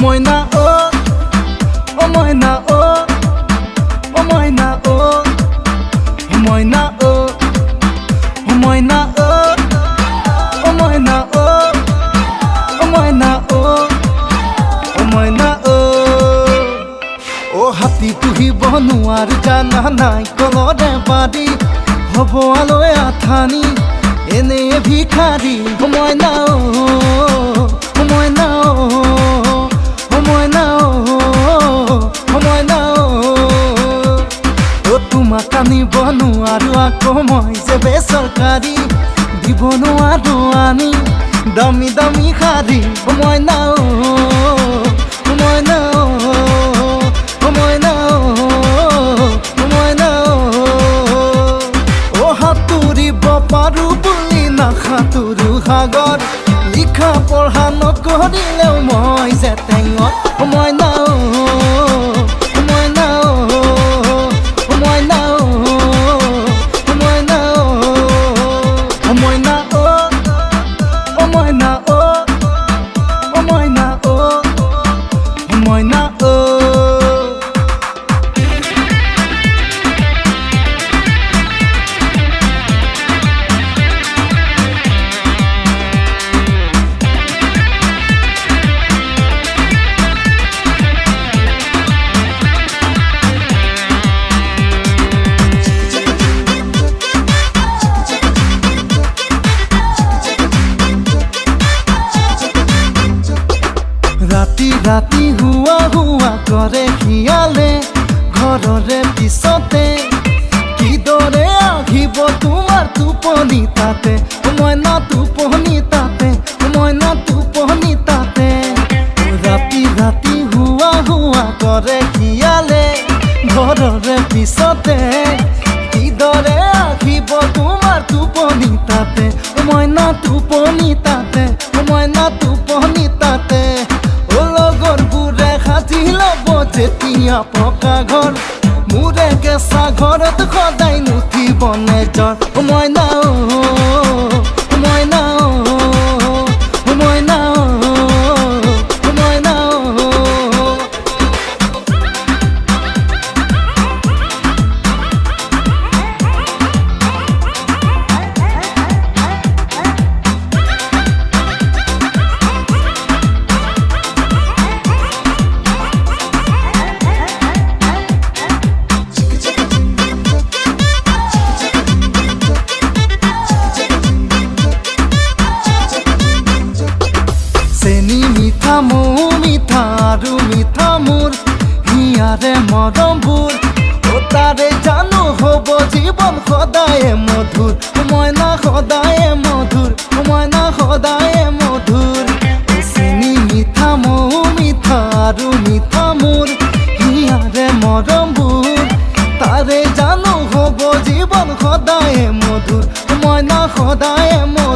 ময়না ও ময়না ও ময়না ও ময়না ও ময়না ও ময়না ও ময়না ও ময়না ও হাতী পুহিব নোৱাৰো জানা নাই কলৰে বাৰী হ'ব আলৈ আঠানি এনে ভিখাৰী ময়না ও ময়না ময়না ময়না ও তোমাক আনিব নোৱাৰো আকৌ মই যে বেচৰকাৰী দিব নোৱাৰো আনি দামী দামী শাৰী ময়না ময়না ময়না ময়না ও সাঁতুৰিব পাৰো বুলি নাসাঁতুৰো সাগৰ লিখা পঢ়া নকৰিলেও মই যে টেঙত ময়না ময়না ময়না ময়না ময়না ময়না ময়না ময়না ৰাতি ৰাতি হুৱা হুৱা কৰে শিয়ালে ঘৰৰে পিছতে কিদৰে আহিব তোমাৰ টোপনি তাতে ময়না টোপনি তাতে ময়না টোপনি তাতে ৰাতি ৰাতি হুৱা হুৱা কৰে শিয়ালে ঘৰৰে পিছতে কিদৰে আহিব তোমাৰ টোপনি তাতে ময়না টোপনি তাতে ময়না টোপনি তাতে যেতিয়া পকা ঘৰ মোৰে কেঁচা ঘৰত সদায় নুঠিব নেজৰ ময়না ময়না ময়না ময়না চেনি মিঠা মৌ মিঠা আৰু মিঠা মোৰ হিয়াৰে মৰমবোৰ ও তাৰে জানো হ'ব জীৱন সদায়ে মধুৰ ময়না সদায়ে মধুৰ ময়না সদায়ে মধুৰ চেনি মিঠা মৌ মিঠা আৰু মিঠা মোৰ হিয়াৰে মৰমবোৰ তাৰে জানো হ'ব জীৱন সদায়ে মধুৰ ময়না সদায়ে মধুৰ